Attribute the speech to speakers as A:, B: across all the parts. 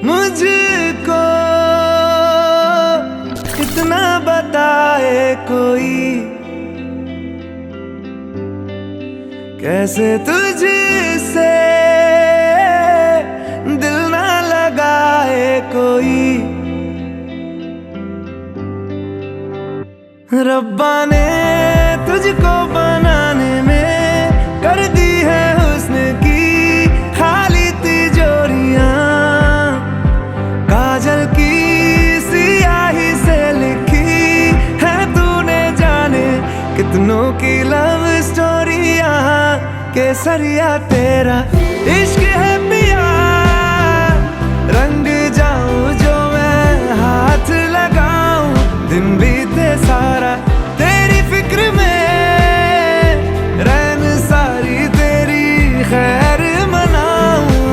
A: मुझको इतना बताए कोई, कैसे तुझसे दिल ना लगाए कोई। रब्बा ने तुझको बनाने में कर दी है हुस्न की खाली तिजोरियां, काजल की सियाही से लिखी है तूने जाने कितनों की लव स्टोरियां। केसरिया तेरा इश्क है पिया, रंग जाऊं जो मैं हाथ लगाऊं, दिन बीते सारा तेरी फिक्र में, रैन सारी तेरी खैर मनाऊं।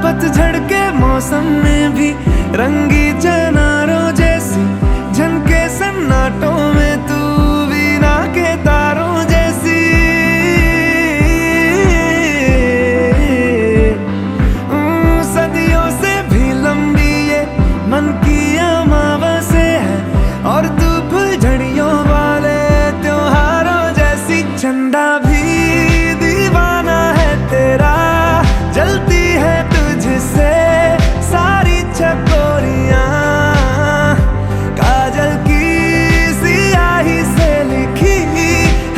A: पतझड़ के मौसम में भी रंगी चनारों जैसी झनके सन्नाटों में तू वीणा के तारों जैसी। सदियों से भी लंबी ये मन की अमावस्या है, और तू फुलझड़ियों वाले त्योहारों जैसी। चंदा भी दीवाना है तेरा, जलती है तुझसे सारी चकोरियां, काजल की सियाही से लिखी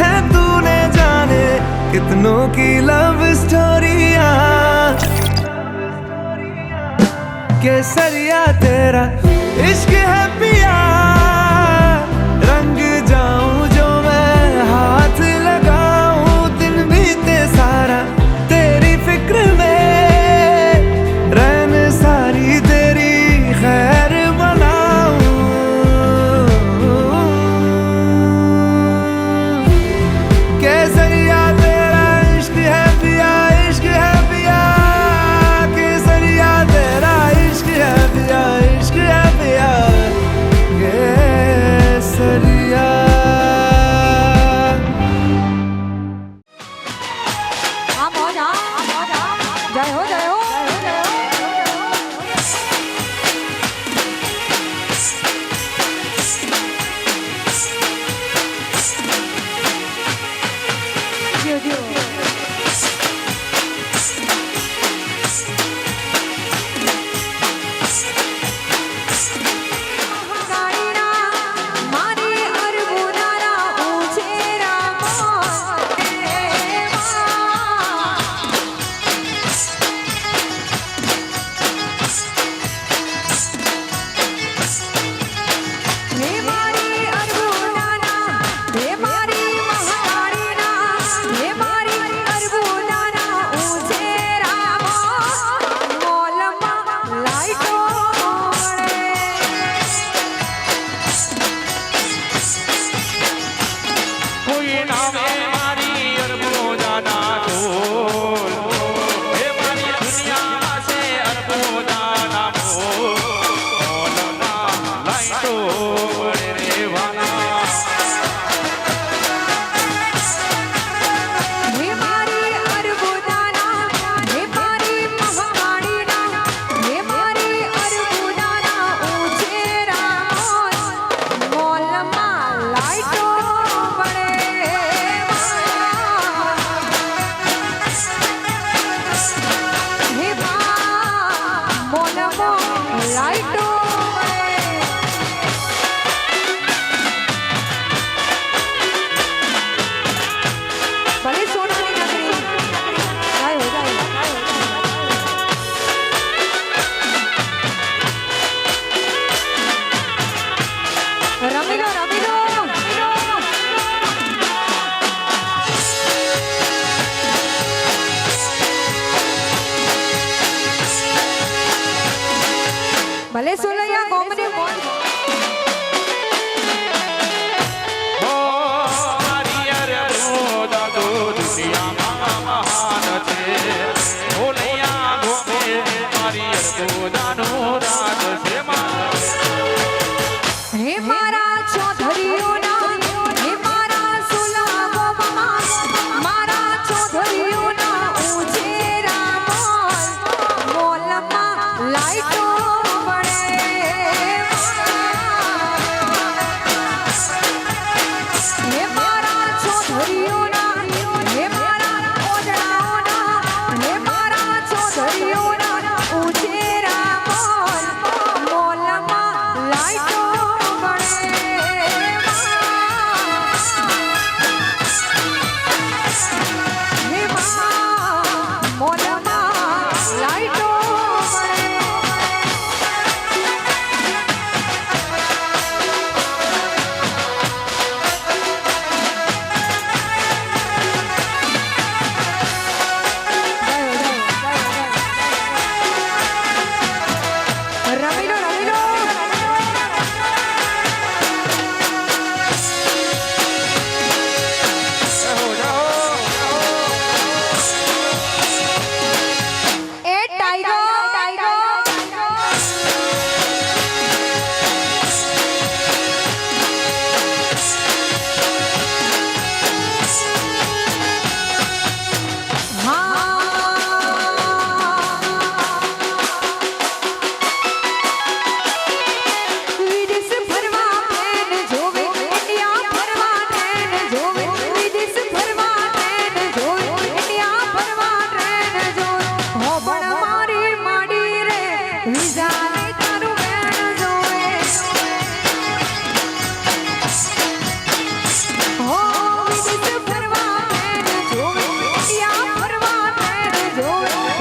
A: है तूने जाने कितनों की लव स्टोरियां। केसरिया तेरा इश्क है पिया, रंग जाऊं जो मैं हाथ लगाऊं, दिन बीते सारा तेरी फिक्र में, रैन सारी तेरी खैर मनाऊं। केसरिया तेरा इश्क है पिया, इश्क है पिया, केसरिया तेरा इश्क है पिया, इश्क है पिया, केसरिया।
B: जय हो जय हो। ભલે સોલૈયા ગોમને મોન
C: મારી અરબોદાનો રાજ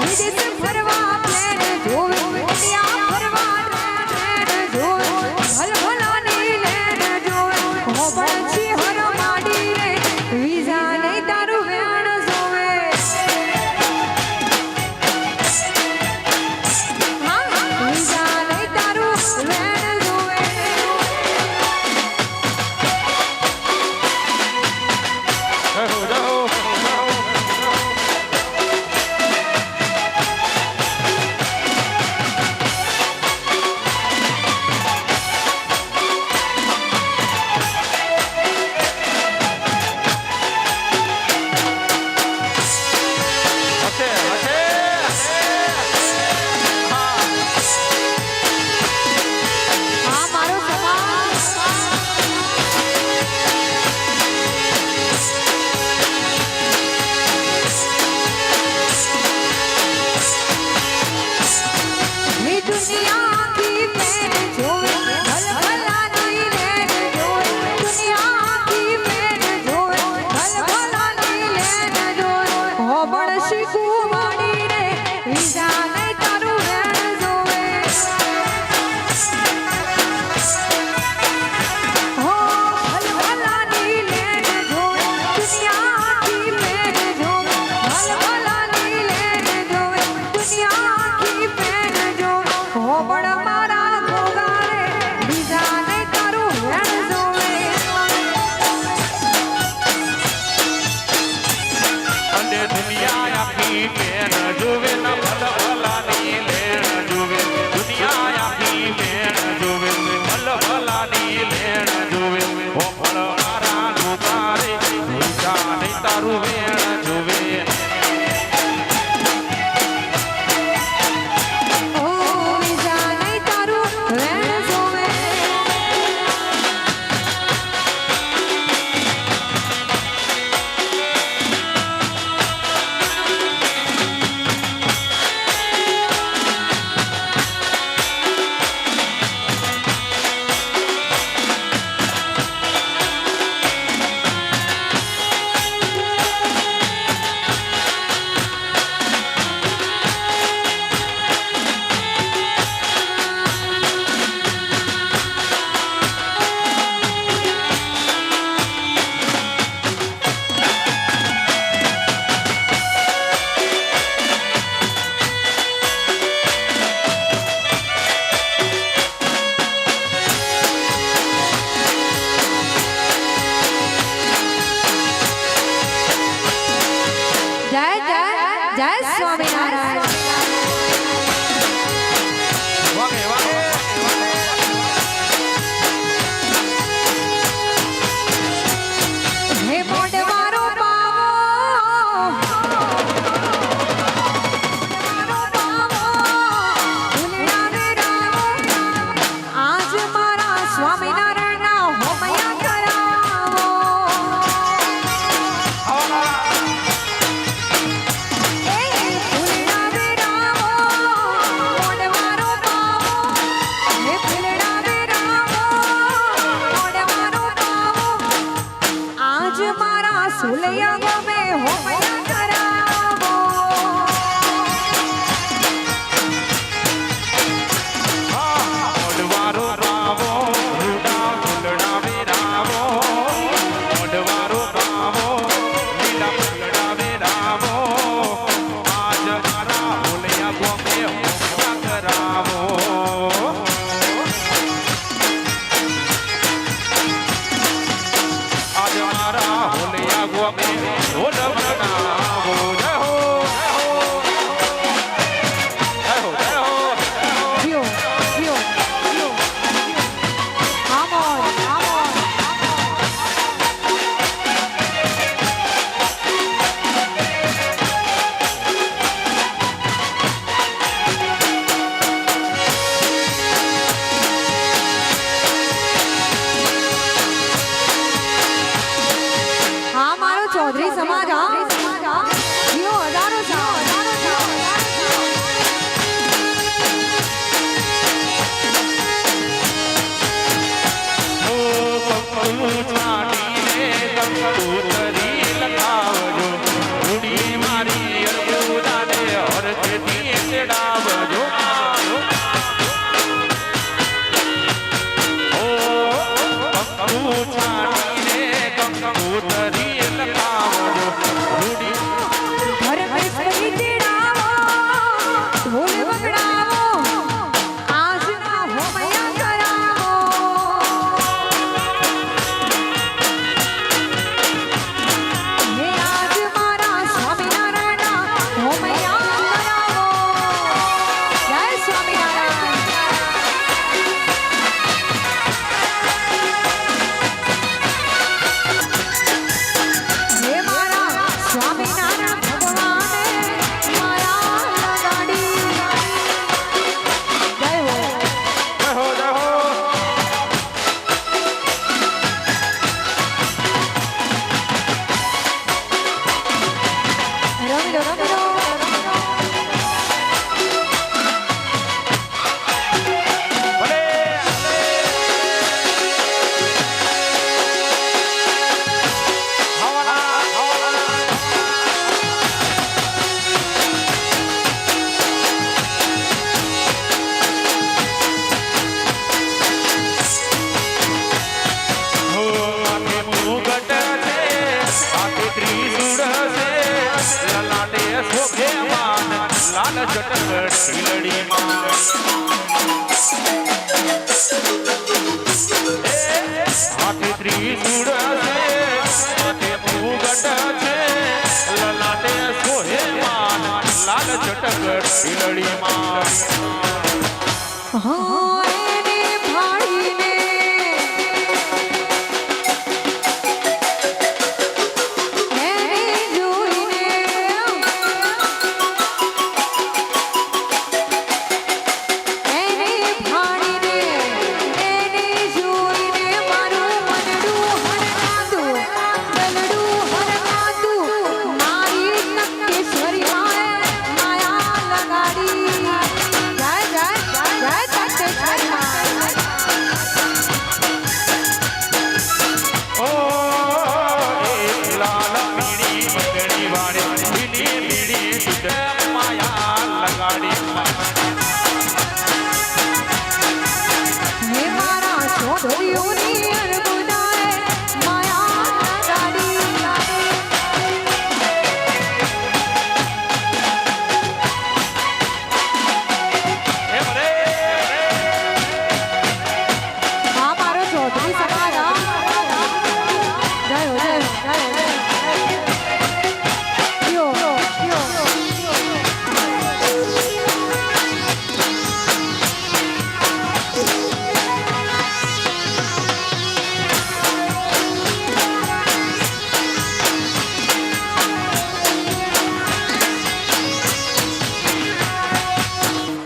B: વિદેશ ફરવા પ્લેન જોવે ઇન્ડિયા ફરવા ટ્રેન જોવે ભલભલાની લેન જોવે હો બળછી હર માડી રે વિઝા નહીં તારું વેણ જોવે હા વિઝા નહીં તારું વેણ જોવે હા મારો સમાજ ये दुनिया की मैन जोवे भलभलानी लेन जोवे दुनिया की मैन जोवे भलभलानी लेन जोवे हो बड़शी कुवाड़ी रे विजा नहीं तारू वेण जोवे हो भलभलानी लेन जोवे दुनिया की मैन जोवे भलभलानी लेन जोवे दुनिया की मैन जोवे हो बड़ा मारा घोगा रे બીજા નહીં તારું વેણ જોવે
C: અને દુનિયા આખી મેન જોવે ન ભલભલાની લેણ જોવે દુનિયા આખી મેન જોવે ભલભલાની લેણ જોવે ઓ ફળ મારા ગોતારે વિજા નહીં તારું વેણ જોવે
B: ઓ બીજા નહીં તારું વેણ જોવે જય જય જય સ્વામિનારાયણ
C: વાગે વાગે
B: હે મોઢવારો પાવો ભૂલડા રે રાવો આજ મારા સ્વામિનારાયણના હોમયા કરાવો એ
C: લાલ ચટક ઢીલડીમાં હાથે ત્રિશૂળ છે હાથે મુગટ છે લલાટે સોહે માન લાલ ચટક ઢીલડીમાં
B: એને ભાળીને એને જોઈને એને ભાળીને એને જોઈને મારું મનડું હરકાતું દલડું હરકાતું મારી નક્કેશ્વરી માયા લગાડી જય જય જય સત્યેશ્વરી
C: ઓ એ લાલ પીળી બંગડી વાળી લીલી લીલી દૂધ માયા લગાડી
B: હે મારા છોડ્યોની અર્બુદાએ માયા લગાડી
C: હે ભલે
B: હા મારો ચૌધરી સમાજ જય હો જય યો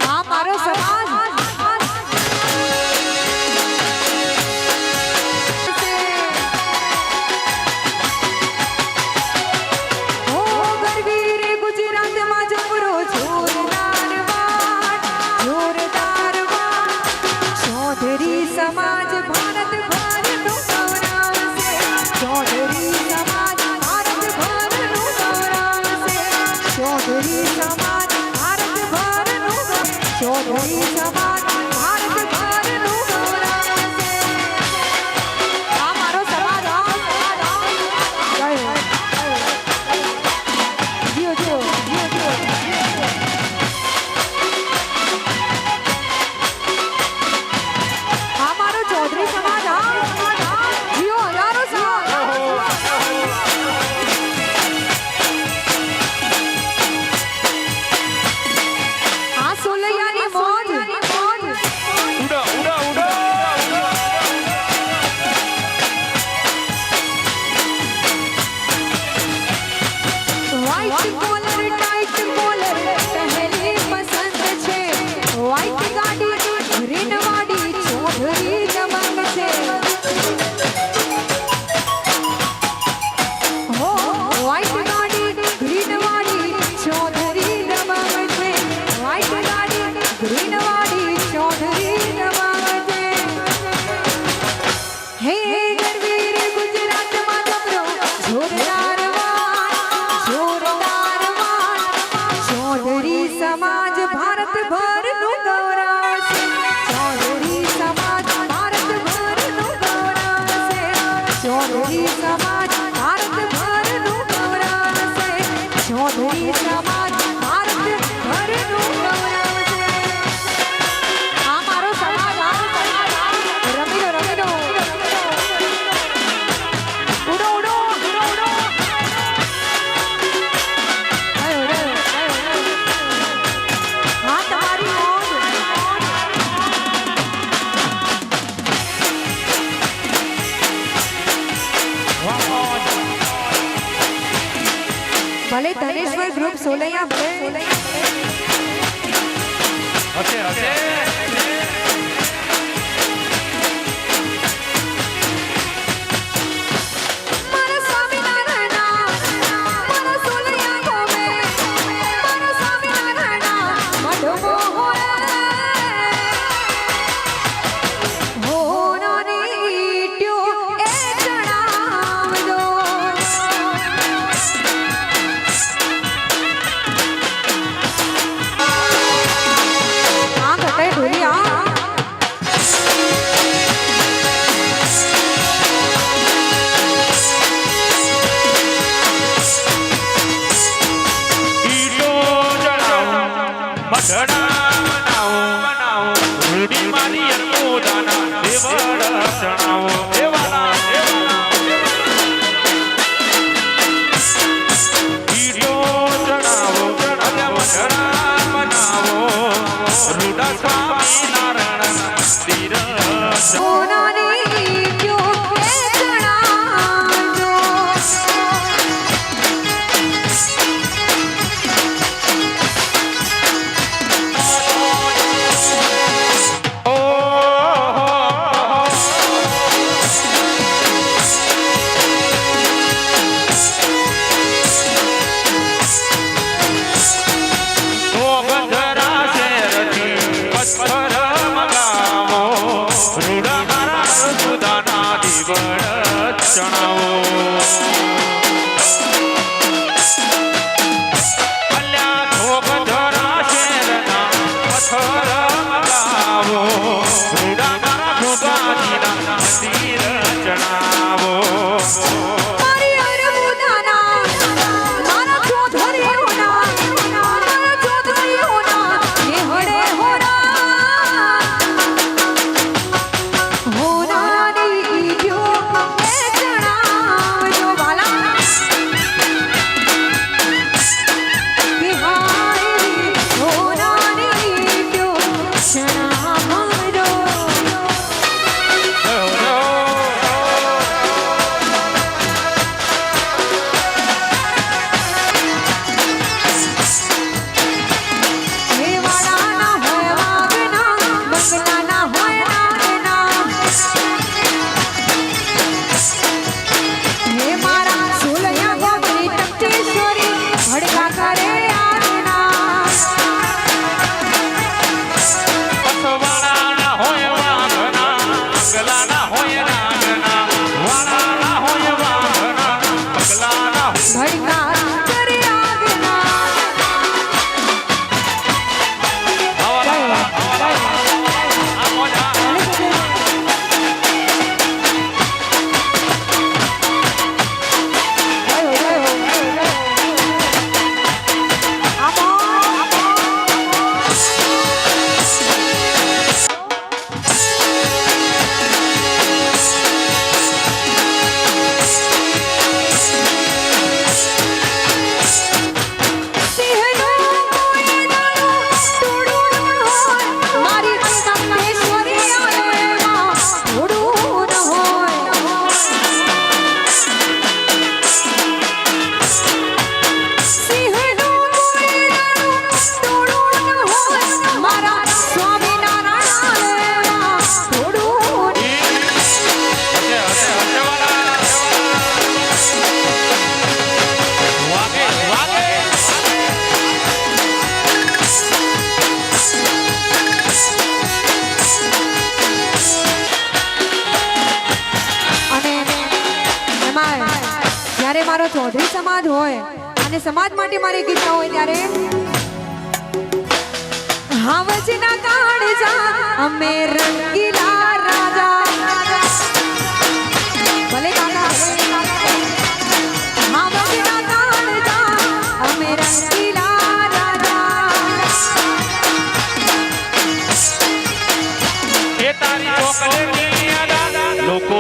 B: હા મારો સમાજ ઓ ગરવી રે ગુજરાતમાં જબરો જોરદાર વાટ ચૌધરી સમાજ ભારત ભરનું ગૌરવશે ચૌધરી સમાજ ભારત ભરનું ગૌરવશે ચૌધરી સમાજ ભારત ભરનું ચૌધરી સમાજ ભારત ભરનું ગૌરવશે આ મારો સમાજ જીઓ જીઓ જીઓ જીઓ આ મારો ચૌધરી સમાજ જીઓ હજારો સમાજ આ સોલૈયાની મોજ
C: ઉડા ઉડા ઉડા
B: વ્હાઈટ કોલર ટાઈટ કોલર પહેલી પસંદ છે વ્હાઈટ ગાડી ગ્રીન વાડી ચૌધરી દબંગ છે હો વ્હાઈટ ગાડી ગ્રીન વાડી ચૌધરી દબંગ છે વ્હાઈટ ગાડી ગ્રીન વાડી ચૌધરી દબંગ છે હે ગરવી રે ગુજરાતમાં જબરો જોરદાર ચૌધરી સમાજ ભારત ભરનું ગૌરવ છે ચૌધરી સમાજ ભારત ભરનું ગૌરવ છે ચૌધરી સમાજ ભારત ભરનું ગૌરવ છે ચૌધરી સમાજ ભારત ભરનું ગૌરવ છે આ મારો સમાજ રમી લો ઉડો ઉડો ઉડો ઉડો હા તમારી મોજ ભલે ધનેશ્વર ગ્રુપ સોલૈયા ભલે
C: હસે હસે
B: મારા સ્વામિનારાયણ મારા સોલૈયા ગોમે મારા સ્વામિનારાયણ મઢો હો નાની ટ્યો એ જણાવજો આ ઘટે ઢોલિયા
C: મઢડા બનાવો રૂડી મારી અનુદાના દેવળ ચણાવો દેવાના ઈડો ચણાવો અને મઢડા બનાવો રૂડા સ્વામી નારાયણ મંદિર
B: સોનાની ક્યો ચણાજો મારી અરબુદાના મારા ચોધરીઓના મારા ચોધરીઓના નેહડે હોનાની ક્યો ચણાજો વાલા બિહારી હોનાની ક્યો ચણાજો જ્યારે મારો ચૌધરી સમાજ હોય અને સમાજ માટે મારે ગીત હોય ત્યારે હાવજના કાળજા અમે રંગીલા રાજા ભલે કાકા હાવજના કાળજા અમે રંગીલા રાજા
C: એ તારી ચોકલેટની અડા લોકો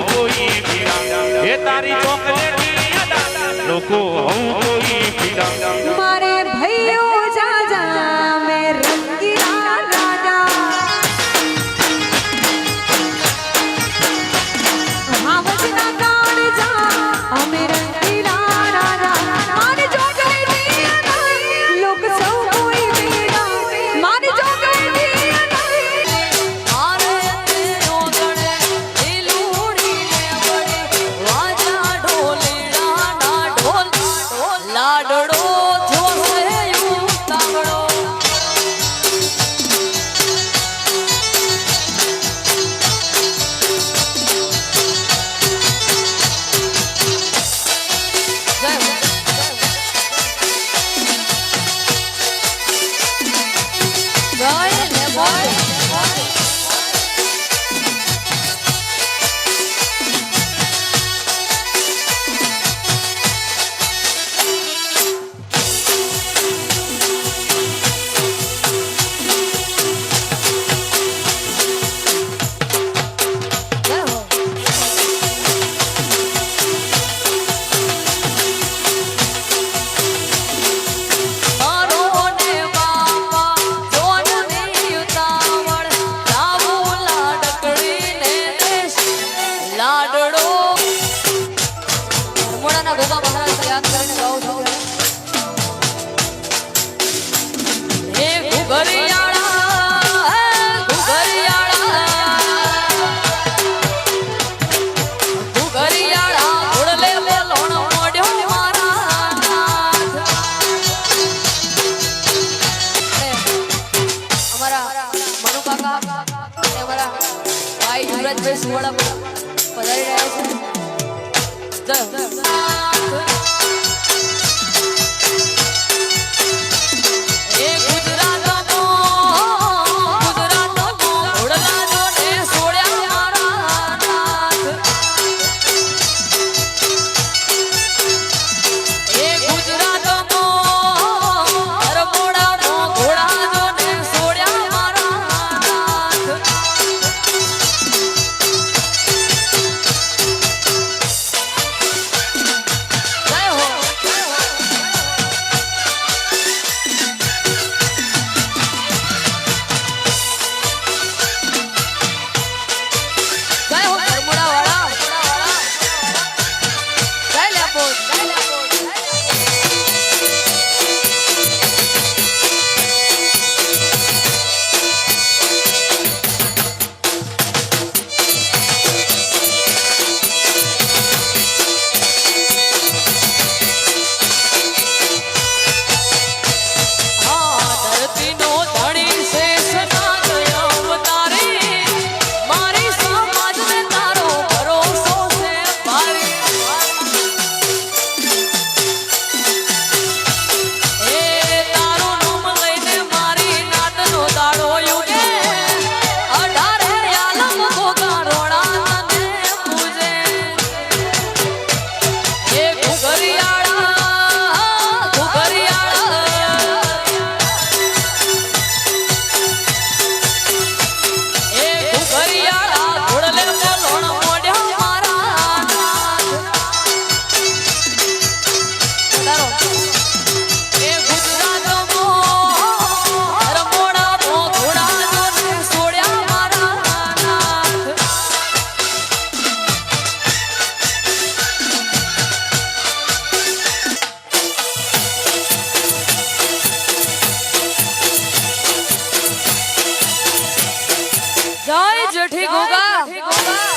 C: કોઈ પીડા એ તારી ચોકલેટની અડા લોકો કોઈ પીડા
B: મારે ભૈયો જાજા મે રંગીલા રાજા જયેશભાઈ સુવાળા પધારી રહ્યા છે જય જેઠી ગોગા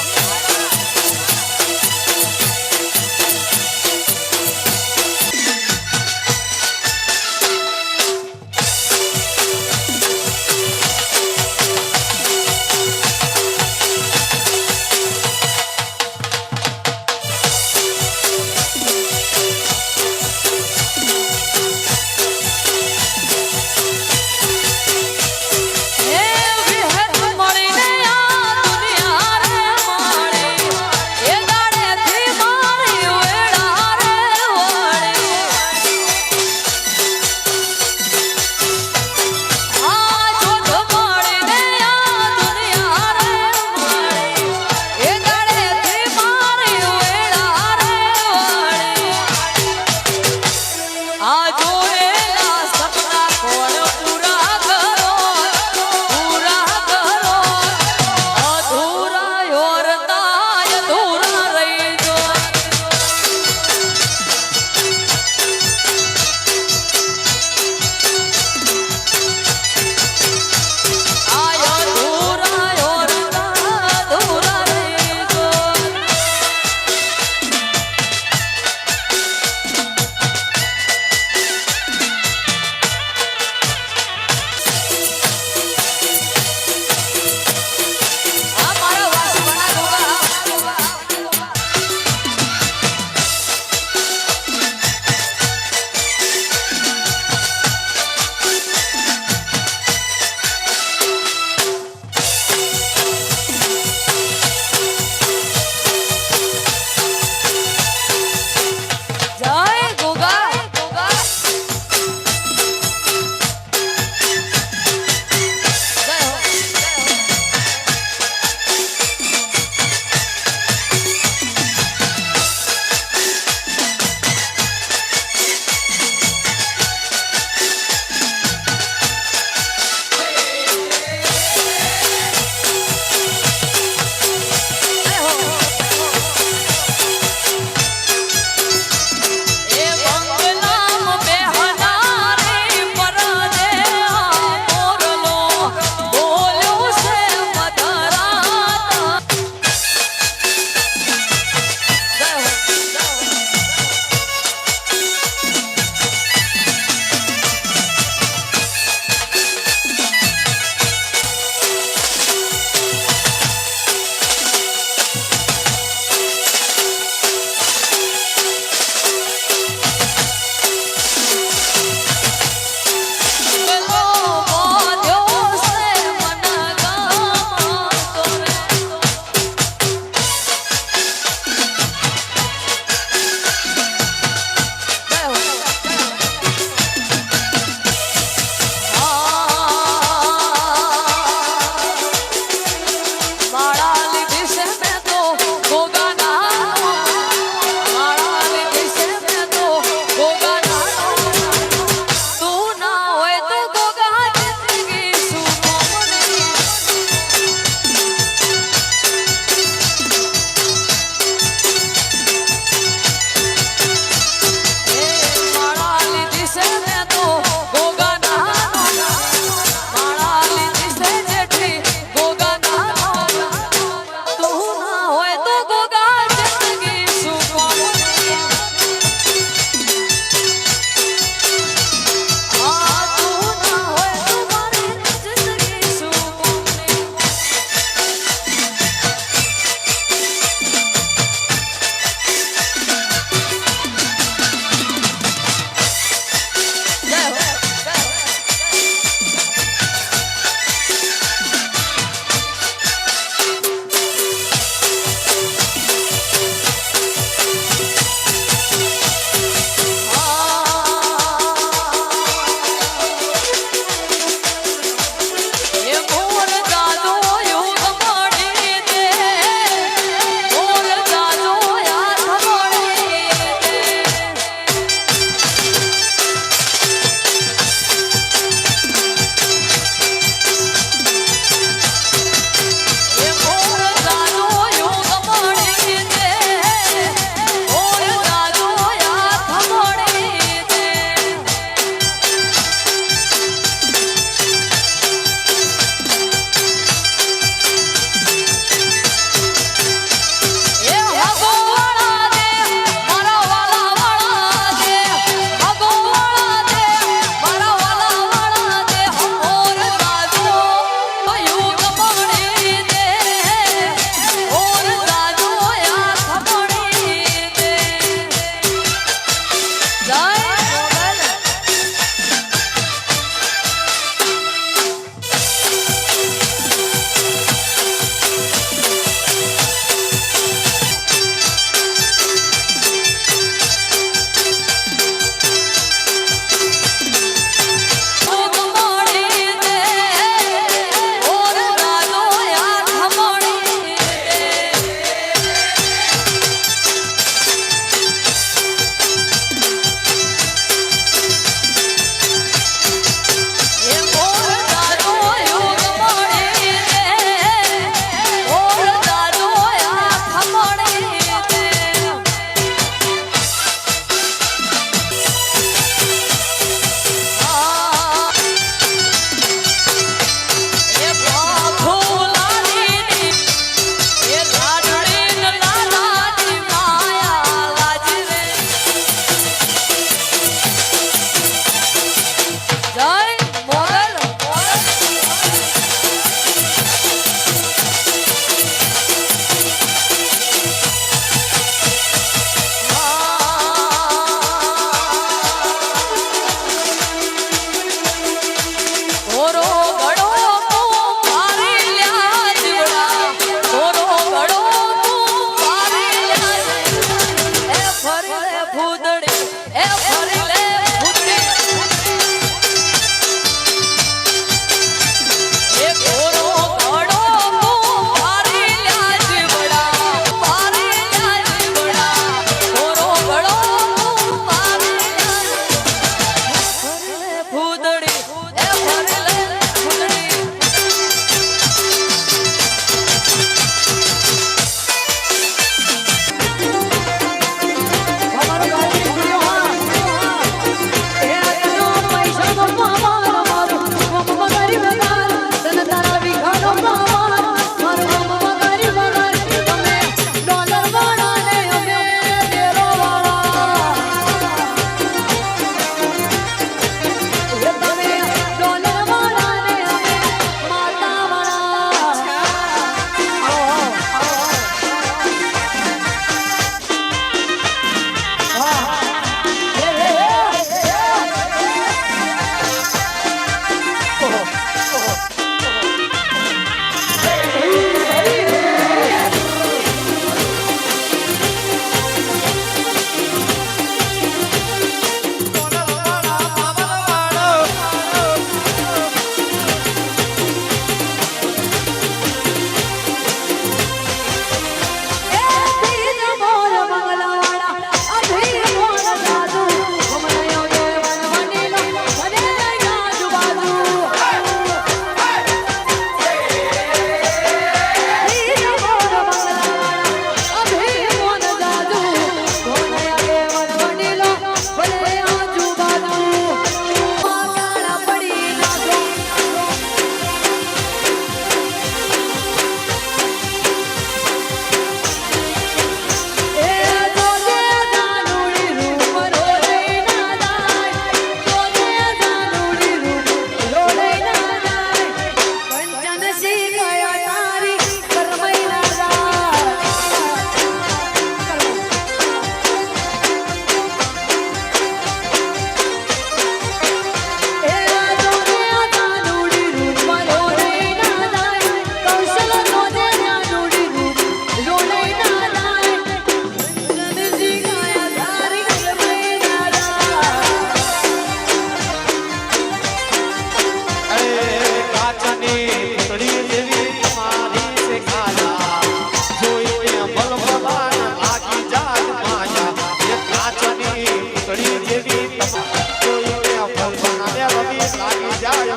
D: લાગી જાય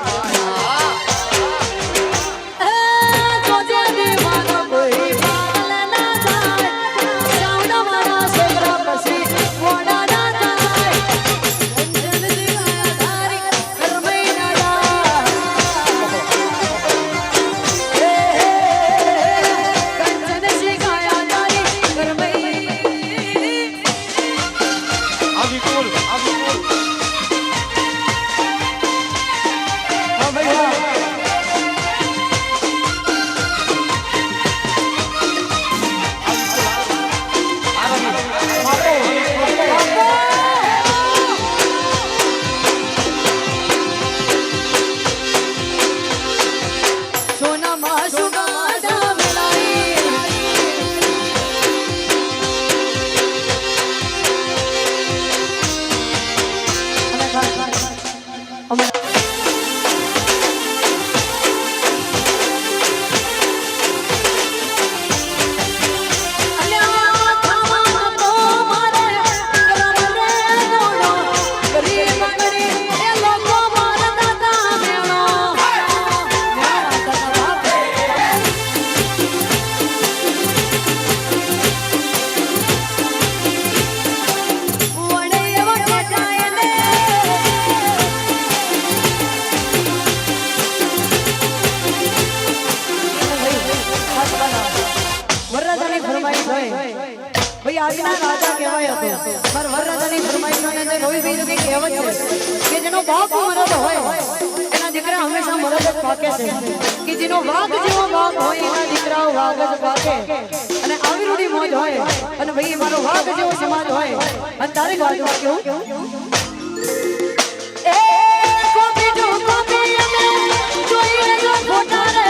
D: માયા
B: જોજે દીવાનો કોઈ પાગલ ના થાય સાવડા મારા છોકરા પછી મોડા ના થાય કંચન જીવાયા તારી કરમઈ ના જાય કંચન શીખાયા તારી કરમઈ
D: આવી કુલ હા ભાઈ હા
B: સોના માં સુગંધ મિલાઈ અલ્યા થામા તો મારે ગરમ રે દોડો ગરીબ ગરી એ લોકો મારતા તા મેણો વડે વડે જાય ને વરરાજાની ફરમાઈશ હોય ભાઈ આજના રાજા કહેવાય હતો પર વરરાજાની ફરમાઈશોની અંદર કોઈ બીજું કંઈ કહેવત છે કે જેનો બાપ મરદ હોય એના દીકરા હંમેશા મરદ જ પાકે છે કે જેનો વાઘ જેવો બાપ હોય એના દીકરાઓ વાઘ જ પાકે અને આવી રૂડી મોજ હોય અને ભાઈ મારો વાઘ જેવો સમાજ હોય અને તારી બાજુમાં કેવું એ કોપી જો કોપી અમે જોઈએ જો ફોટા રે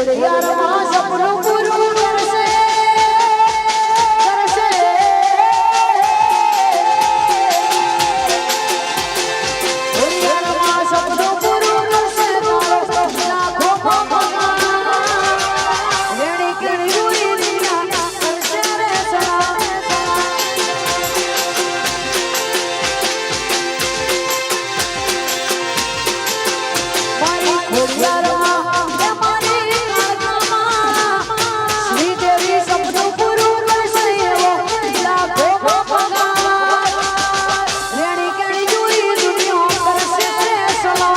B: ઘોડિયારમાં સપનું પૂરું કરશે ઘોડિયારમાં સપનું પૂરું કરશે લાખો ભગવાન રેડી કરી રૂડી દીના કરશે રે સલા મારી ઘોડિયારમાં મારી કાળકામાં શ્રી દેવી સપનું પૂરું કરશે એવો લાખો ભગવાન રેડી કરી રૂડી દુનિયા કરશે રે સલા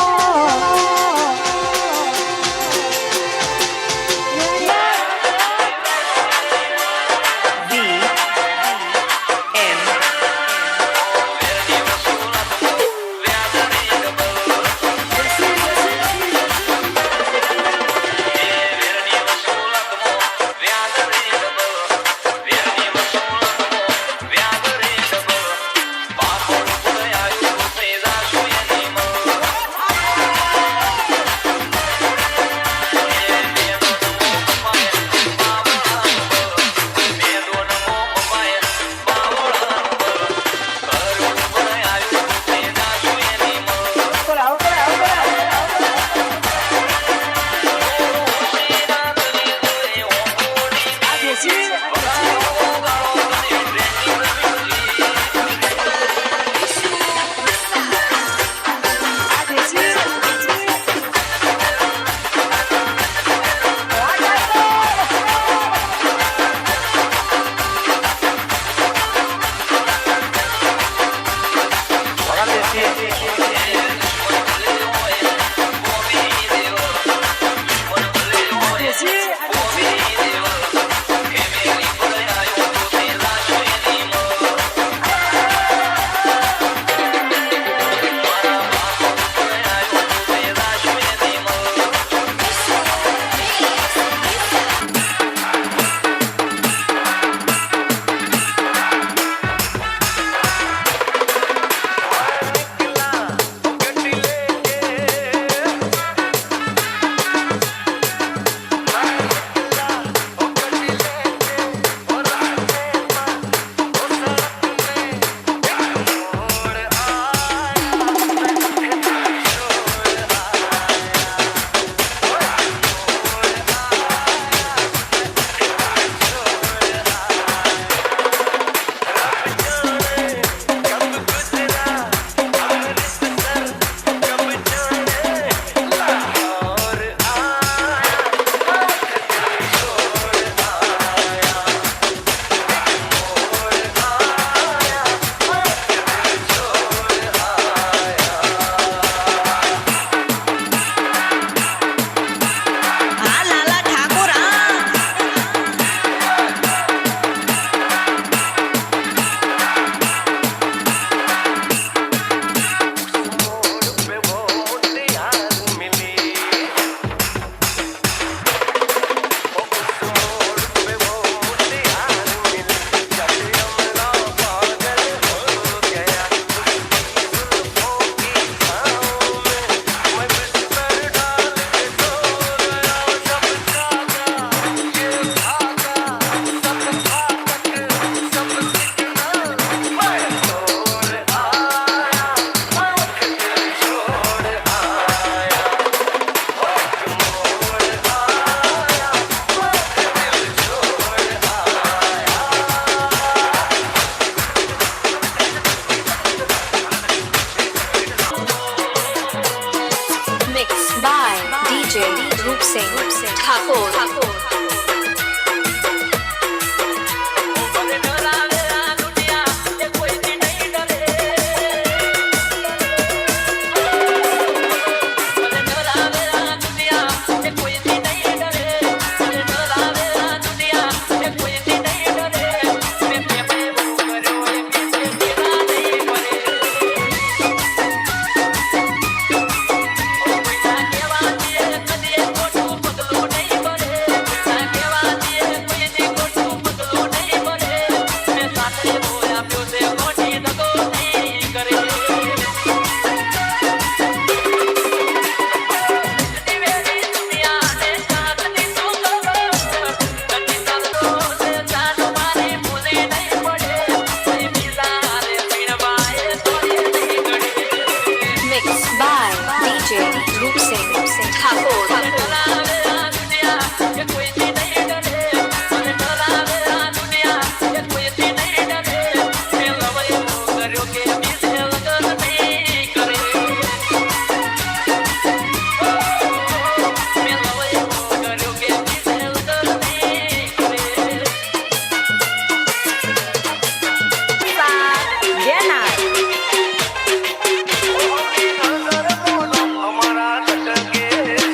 A: અમારા ટકે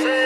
A: છે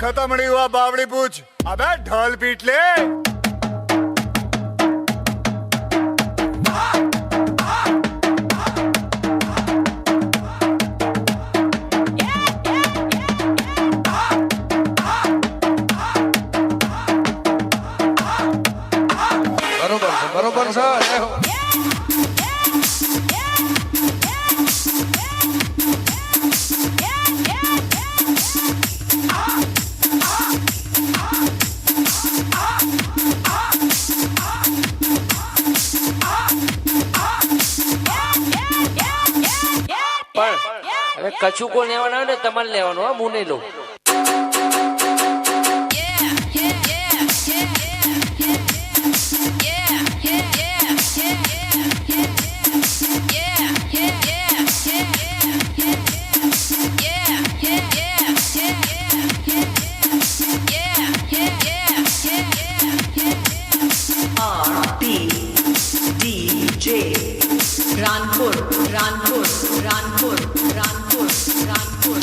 E: खत्म नहीं हुआ बावड़ी पूछ अबे ढोल पीट ले
D: બરોબર છે
F: પણ હવે કચુકો લેવાનો હોય ને તમારે લેવાનો હા હું નહીં લઉં
G: रानपुर रानपुर रानपुर रानपुर रानपुर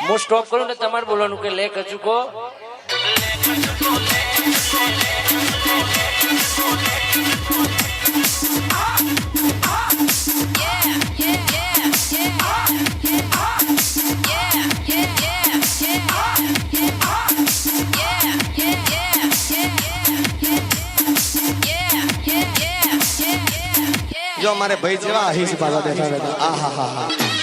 F: હું સ્ટોપ કરું ને તમારે બોલવાનું કે લે કચુકો
D: જો મારે ભાઈ જેવા હિસ પાછા બેઠા બેઠા આ હા હા હા